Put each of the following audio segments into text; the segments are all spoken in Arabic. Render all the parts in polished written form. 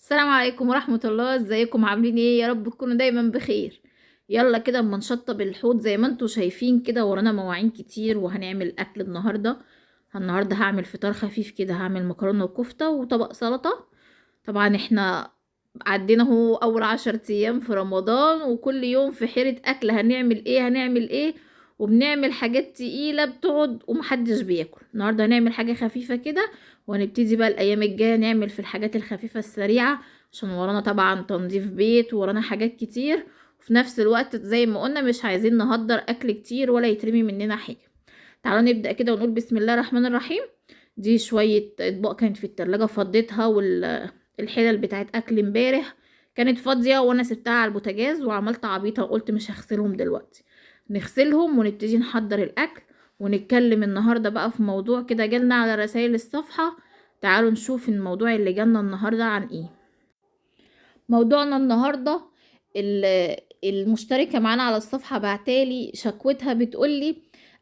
السلام عليكم ورحمة الله. ازيكم عاملين ايه؟ يا رب تكونوا دايما بخير. يلا كده اما نشطب الحوض زي ما انتوا شايفين كده، ورانا مواعين كتير وهنعمل اكل النهارده هعمل فطار خفيف كده، هعمل مكرونة وكفتة وطبق سلطة. طبعا احنا عدينا هو اول 10 ايام في رمضان، وكل يوم في حيرة اكل هنعمل ايه. وبنعمل حاجات تقيلة بتقعد ومحدش بياكل. النهاردة هنعمل حاجة خفيفة كده، وهنبتدي بقى الايام الجاية نعمل في الحاجات الخفيفة السريعة، عشان ورانا طبعا تنظيف بيت ورانا حاجات كتير. وفي نفس الوقت زي ما قلنا مش عايزين نهدر اكل كتير ولا يترمي مننا حاجة. تعالوا نبدأ كده ونقول بسم الله الرحمن الرحيم. دي شوية اطباق كانت في التلاجة فضيتها، والحلل بتاعت اكل امبارح كانت فاضية وانا سبتها على البوتاجاز، وعملت عبيطة وقلت مش هغسلهم دلوقتي. نغسلهم ونبتدي نحضر الاكل. ونتكلم النهاردة بقى في موضوع كده جالنا على رسائل الصفحة. تعالوا نشوف الموضوع اللي جالنا النهاردة عن ايه. موضوعنا النهاردة، المشتركة معانا على الصفحة بعتالي شكوتها، بتقولي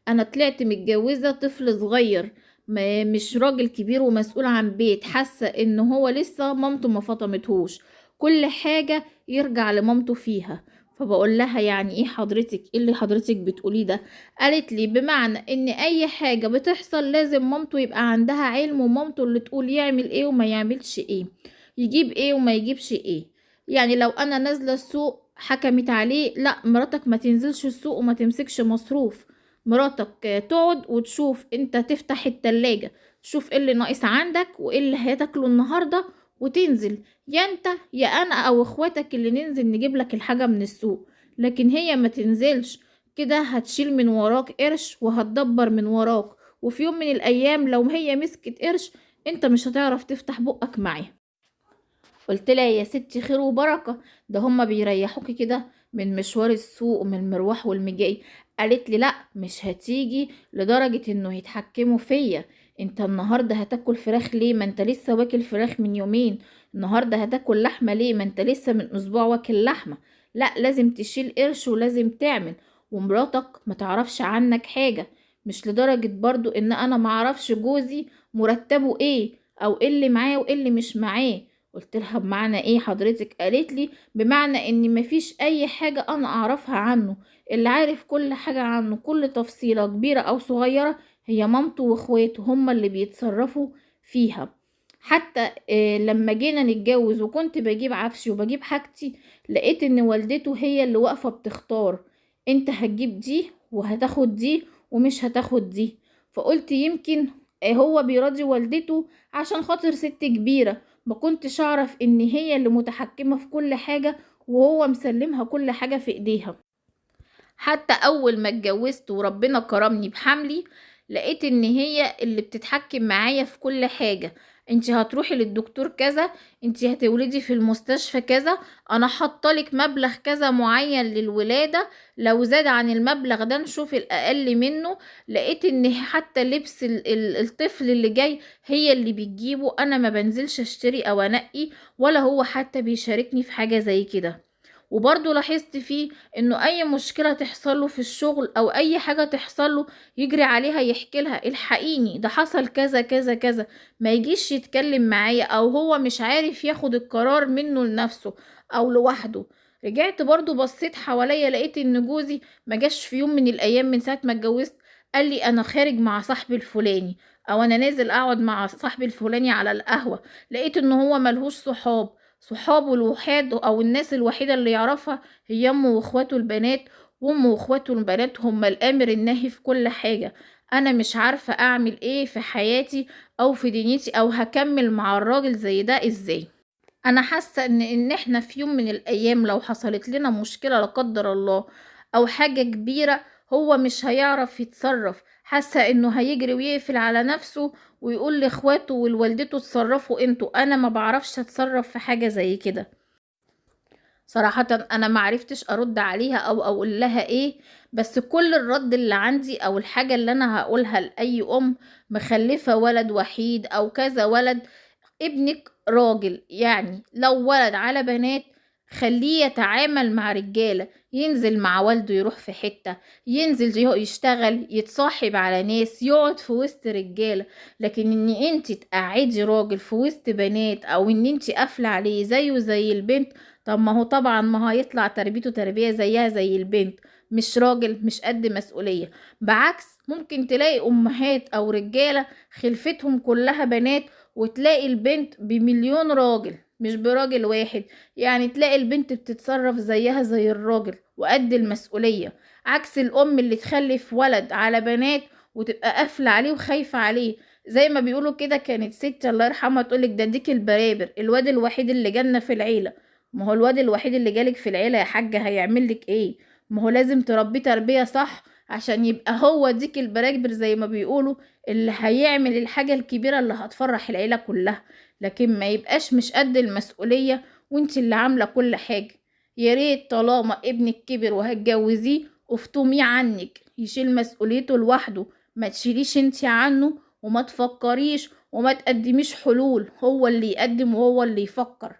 انا طلعت متجوزة طفل صغير، مش راجل كبير ومسؤول عن بيت، حاسة ان هو لسه مامته ما فطمتهوش، كل حاجة يرجع لمامته فيها. فبقول لها يعني ايه حضرتك؟ ايه اللي حضرتك بتقوليه ده؟ قالت لي بمعنى ان اي حاجة بتحصل لازم مامته يبقى عندها علم، ومامته اللي تقول يعمل ايه وما يعملش ايه، يجيب ايه وما يجيبش ايه. يعني لو انا نازله السوق حكمت عليه، لا مراتك ما تنزلش السوق وما تمسكش مصروف. مراتك تقعد وتشوف، انت تفتح التلاجة تشوف ايه اللي ناقص عندك وايه اللي هتاكله النهارده، وتنزل يا انت يا انا او اخواتك اللي ننزل نجيب لك الحاجه من السوق. لكن هي ما تنزلش كده، هتشيل من وراك قرش وهتدبر من وراك، وفي يوم من الايام لو هي مسكت قرش انت مش هتعرف تفتح بقك معاها. قلت لها يا ستي خير وبركة، ده هما بيريحوكي كده من مشوار السوق ومن المروح والمجاي. قالت لي لا مش هتيجي لدرجة انه يتحكموا فيا. انت النهاردة هتاكل فراخ ليه؟ ما انت لسه واكل فراخ من يومين. النهاردة هتاكل لحمة ليه؟ ما انت لسه من اسبوع واكل لحمة. لا لازم تشيل قرش ولازم تعمل. ومراتك ما تعرفش عنك حاجة. مش لدرجة برضو ان انا معرفش جوزي مرتبه ايه، او ايه اللي معاه وايه اللي مش معاه. قلت لها بمعنى ايه حضرتك؟ قالت لي بمعنى ان مفيش اي حاجة انا اعرفها عنه، اللي عارف كل حاجة عنه كل تفصيلة كبيرة او صغيرة هي مامته واخواته، هما اللي بيتصرفوا فيها. حتى لما جينا نتجوز وكنت بجيب عفشي وبجيب حاجتي، لقيت ان والدته هي اللي واقفة بتختار، انت هتجيب دي وهتاخد دي ومش هتاخد دي. فقلت يمكن هو بيراضي والدته عشان خاطر ست كبيرة، ما كنتش اعرف ان هي اللي متحكمة في كل حاجة وهو مسلمها كل حاجة في ايديها. حتى اول ما اتجوزت وربنا كرمني بحملي، لقيت ان هي اللي بتتحكم معايا في كل حاجة. انتي هتروحي للدكتور كذا، انتي هتولدي في المستشفى كذا، انا حطلك مبلغ كذا معين للولادة، لو زاد عن المبلغ ده نشوف الاقل منه. لقيت ان حتى لبس الطفل اللي جاي هي اللي بتجيبه، انا ما بنزلش اشتري او انقي، ولا هو حتى بيشاركني في حاجة زي كده. وبرضو لاحظت فيه انه اي مشكلة تحصل له في الشغل او اي حاجة تحصل له يجري عليها يحكي لها الحقيني ده حصل كذا كذا كذا، ما يجيش يتكلم معايا او هو مش عارف ياخد القرار منه لنفسه او لوحده. رجعت برضو بصيت حواليا، لقيت ان جوزي ما جاش في يوم من الايام من ساعة ما اتجوزت قال لي انا خارج مع صاحبي الفلاني، او انا نازل اقعد مع صاحبي الفلاني على القهوة. لقيت ان هو ملهوش صحاب، صحابه الوحيد او الناس الوحيدة اللي يعرفها هي امه واخواته البنات، وامه واخواته البنات هم الامر الناهي في كل حاجة. انا مش عارفة اعمل ايه في حياتي او في دنيتي، او هكمل مع الراجل زي ده ازاي. انا حاسة ان احنا في يوم من الايام لو حصلت لنا مشكلة لا قدر الله او حاجة كبيرة، هو مش هيعرف يتصرف. حاسة انه هيجري ويقفل على نفسه ويقول لاخواته ولوالدته اتصرفوا انتوا، انا ما بعرفش اتصرف في حاجة زي كده. صراحة انا معرفتش ارد عليها او اقول لها ايه. بس كل الرد اللي عندي او الحاجة اللي انا هقولها لاي ام مخلفة ولد وحيد او كذا ولد، ابنك راجل، يعني لو ولد على بنات خليه يتعامل مع رجالة، ينزل مع والده، يروح في حتة، ينزل يشتغل، يتصاحب على ناس، يقعد في وسط رجالة. لكن ان انت تقعدي راجل في وسط بنات، او ان انت قافلة عليه زيه زي البنت، طب ما هو طبعا ما هو هيطلع تربيته تربية زيها زي البنت، مش راجل مش قد مسؤولية. بعكس ممكن تلاقي امهات او رجالة خلفتهم كلها بنات، وتلاقي البنت بمليون راجل مش براجل واحد. يعني تلاقي البنت بتتصرف زيها زي الراجل وقد المسؤولية، عكس الأم اللي تخلف ولد على بنات وتبقى قافلة عليه وخايفة عليه. زي ما بيقولوا كده، كانت ست الله يرحمها تقولك ده ديك البرابر، الواد الوحيد اللي جالنا في العيلة. ما هو الواد الوحيد اللي جالك في العيلة يا حاجة هيعملك ايه؟ ما هو لازم تربيه تربية صح عشان يبقى هو ديك البراجبر زي ما بيقولوا، اللي هيعمل الحاجة الكبيرة اللي هتفرح العيلة كلها. لكن ما يبقاش مش قد المسؤولية وانت اللي عاملة كل حاجة. يا ريت طالما ابنك كبر وهتجوزيه افطميه عنك، يشيل مسؤوليته لوحده، ما تشيليش انت عنه، وما تفكريش وما تقدميش حلول، هو اللي يقدم وهو اللي يفكر.